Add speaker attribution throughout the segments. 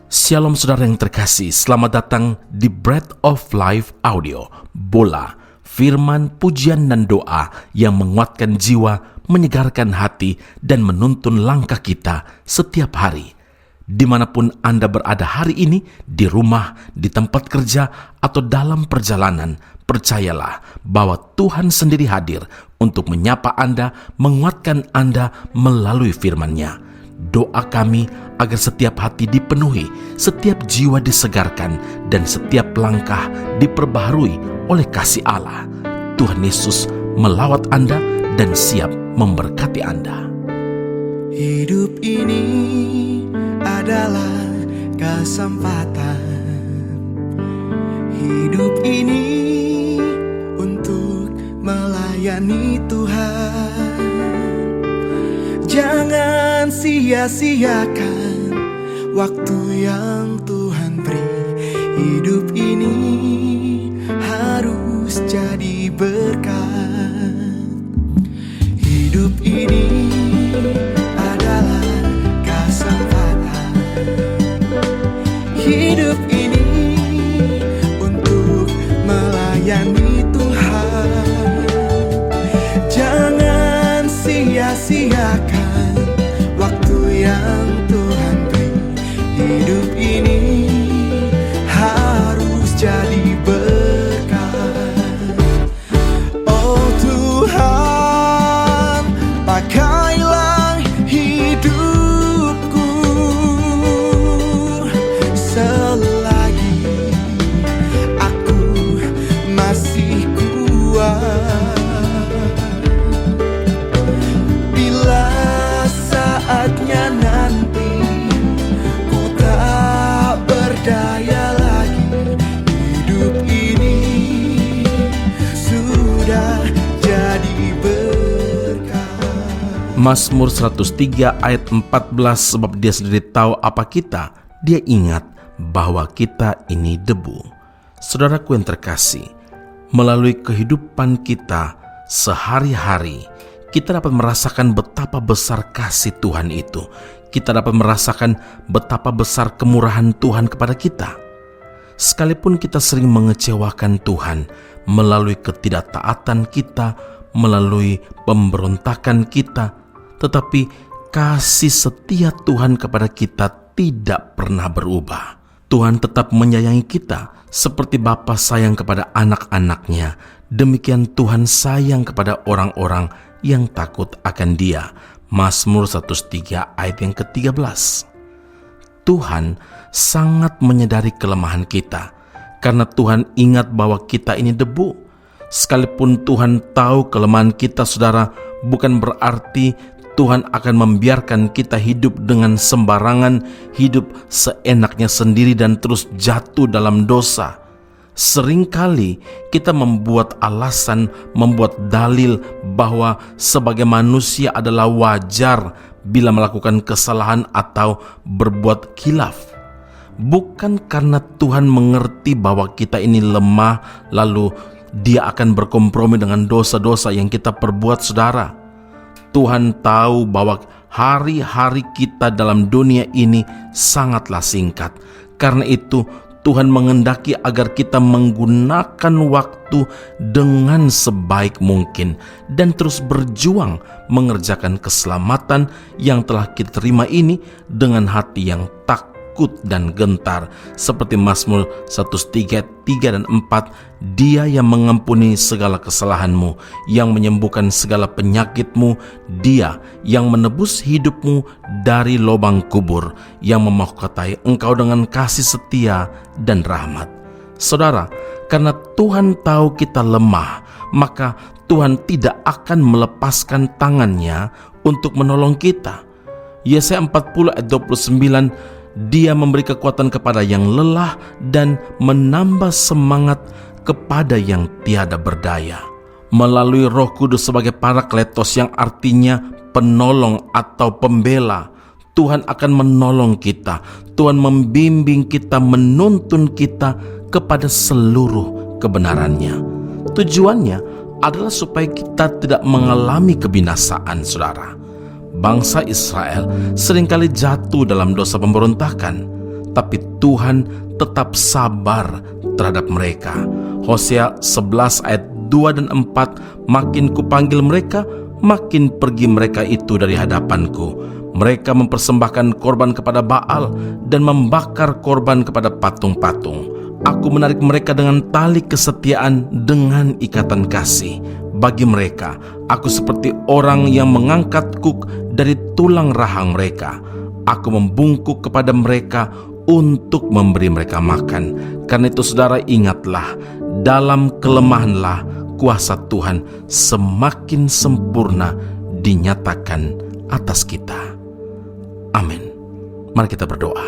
Speaker 1: Shalom saudara yang terkasih, selamat datang di Bread of Life Audio, Bola, firman, pujian dan doa yang menguatkan jiwa, menyegarkan hati, dan menuntun langkah kita setiap hari. Dimanapun Anda berada hari ini, di rumah, di tempat kerja, atau dalam perjalanan, percayalah bahwa Tuhan sendiri hadir untuk menyapa Anda, menguatkan Anda melalui firman-Nya. Doa kami agar setiap hati dipenuhi, setiap jiwa disegarkan, dan setiap langkah diperbaharui oleh kasih Allah. Tuhan Yesus melawat Anda dan siap memberkati Anda.
Speaker 2: Hidup ini adalah kesempatan. Hidup ini untuk melayani Tuhan. Jangan sia-siakan waktu yang Tuhan beri. Hidup ini harus jadi berkat. Hidup ini adalah kesempatan. Hidup ini untuk melayani Tuhan. Jangan sia-siakan waktu yang Tuhan beri. Hidup ini harus jadi berkat. Oh Tuhan, pakailah hidupku selagi aku masih kuat. Saatnya nanti ku tak berdaya lagi. Hidup ini sudah jadi berkat.
Speaker 1: Mazmur 103 ayat 14, sebab dia sendiri tahu apa kita, dia ingat bahwa kita ini debu. Saudaraku yang terkasih, melalui kehidupan kita sehari-hari, kita dapat merasakan betapa besar kasih Tuhan itu. Kita dapat merasakan betapa besar kemurahan Tuhan kepada kita. Sekalipun kita sering mengecewakan Tuhan melalui ketidaktaatan kita, melalui pemberontakan kita, tetapi kasih setia Tuhan kepada kita tidak pernah berubah. Tuhan tetap menyayangi kita seperti Bapa sayang kepada anak-anaknya. Demikian Tuhan sayang kepada orang-orang yang takut akan Dia. Mazmur 103 ayat yang ke-13. Tuhan sangat menyadari kelemahan kita, karena Tuhan ingat bahwa kita ini debu. Sekalipun Tuhan tahu kelemahan kita, saudara, bukan berarti Tuhan akan membiarkan kita hidup dengan sembarangan, hidup seenaknya sendiri dan terus jatuh dalam dosa. Seringkali kita membuat alasan, membuat dalil bahwa sebagai manusia adalah wajar bila melakukan kesalahan atau berbuat khilaf. Bukan karena Tuhan mengerti bahwa kita ini lemah, lalu Dia akan berkompromi dengan dosa-dosa yang kita perbuat, saudara. Tuhan tahu bahwa hari-hari kita dalam dunia ini sangatlah singkat. Karena itu Tuhan mengendaki agar kita menggunakan waktu dengan sebaik mungkin dan terus berjuang mengerjakan keselamatan yang telah kita terima ini dengan hati yang takut dan gentar. Seperti Mazmur 103 dan 4, Dia yang mengampuni segala kesalahanmu, yang menyembuhkan segala penyakitmu, Dia yang menebus hidupmu dari lubang kubur, yang memahkotai engkau dengan kasih setia dan rahmat. Saudara, karena Tuhan tahu kita lemah, maka Tuhan tidak akan melepaskan tangannya untuk menolong kita. Yesaya 40 ayat 29, Dia memberi kekuatan kepada yang lelah dan menambah semangat kepada yang tiada berdaya. Melalui Roh Kudus sebagai Parakletos, yang artinya penolong atau pembela, Tuhan akan menolong kita. Tuhan membimbing kita, menuntun kita kepada seluruh kebenarannya. Tujuannya adalah supaya kita tidak mengalami kebinasaan, saudara. Bangsa Israel seringkali jatuh dalam dosa pemberontakan. tapi Tuhan tetap sabar terhadap mereka. Hosea 11 ayat 2 dan 4, makin kupanggil mereka, makin pergi mereka itu dari hadapanku. Mereka mempersembahkan korban kepada Baal dan membakar korban kepada patung-patung. Aku menarik mereka dengan tali kesetiaan, dengan ikatan kasih. Bagi mereka, aku seperti orang yang mengangkat kuk dari tulang rahang mereka. Aku membungkuk kepada mereka untuk memberi mereka makan. Karena itu saudara, ingatlah, dalam kelemahanlah kuasa Tuhan semakin sempurna dinyatakan atas kita. Amin. Mari kita berdoa.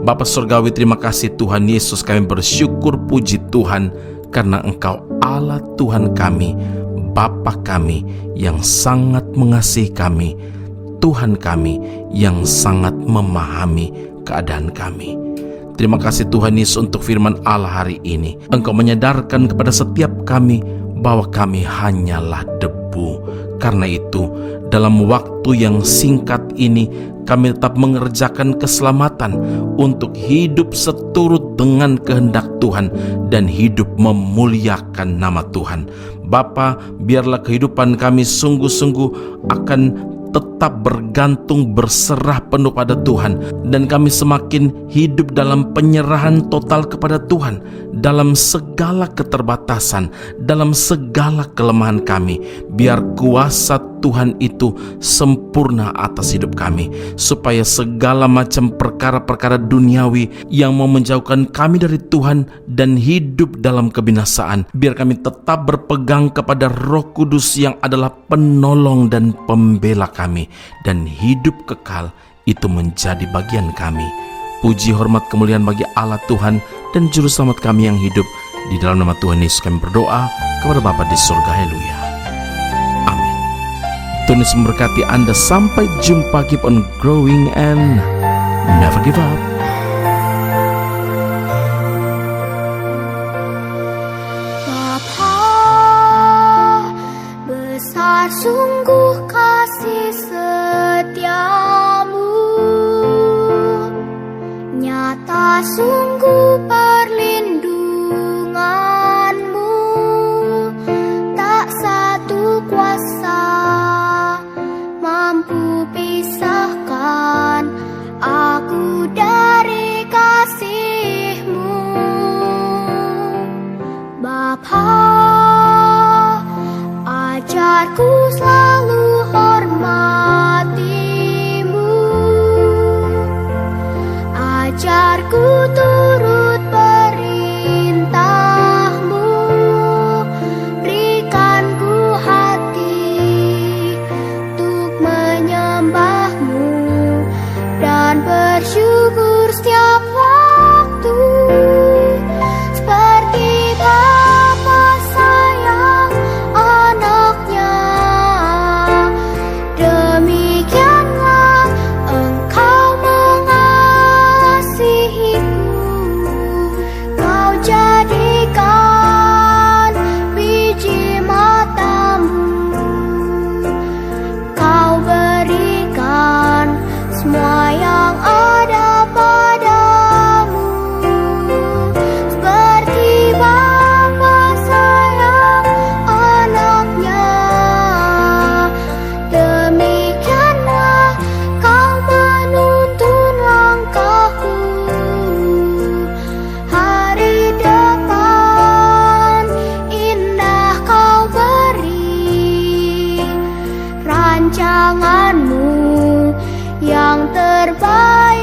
Speaker 1: Bapa Surgawi, terima kasih Tuhan Yesus, kami bersyukur puji Tuhan karena Engkau Allah Tuhan kami, Bapa kami yang sangat mengasihi kami, Tuhan kami yang sangat memahami keadaan kami. Terima kasih Tuhan Yesus untuk firman Allah hari ini. Engkau menyadarkan kepada setiap kami bahwa kami hanyalah debu. Karena itu, dalam waktu yang singkat ini, kami tetap mengerjakan keselamatan untuk hidup seturut dengan kehendak Tuhan dan hidup memuliakan nama Tuhan. Bapa, biarlah kehidupan kami sungguh-sungguh akan tetap bergantung, berserah penuh pada Tuhan, dan kami semakin hidup dalam penyerahan total kepada Tuhan dalam segala keterbatasan, dalam segala kelemahan kami. Biar kuasa Tuhan itu sempurna atas hidup kami, supaya segala macam perkara-perkara duniawi yang mau menjauhkan kami dari Tuhan dan hidup dalam kebinasaan, biar kami tetap berpegang kepada Roh Kudus yang adalah penolong dan pembela kami, dan hidup kekal itu menjadi bagian kami. Puji, hormat, kemuliaan bagi Allah Tuhan dan Juru Selamat kami yang hidup. Di dalam nama Tuhan Yesus kami berdoa kepada Bapa di surga. Haleluya. Amin. Tuhan Yesus memberkati Anda. Sampai jumpa. Keep on growing and never give up.
Speaker 3: Bapa, besar sungguh kasih setiamu, nyata sungguh perlindunganmu, tak satu kuasa mampu pisahkan aku dari kasih-Mu. Bapa, ajarku selalu hormati-Mu, ajarku turut perintah-Mu, berikan ku hati untuk menyembah-Mu dan bersyukur setiap waktu. Seperti Bapa sayang anaknya, demikianlah Engkau mengasihiku. Kau jadikan biji matamu, Kau berikan semua yang ada padamu. Seperti Bapa sayang anaknya, demikianlah Kau menuntun langkahku. Hari depan indah Kau beri, rancangan-Mu yang terbaik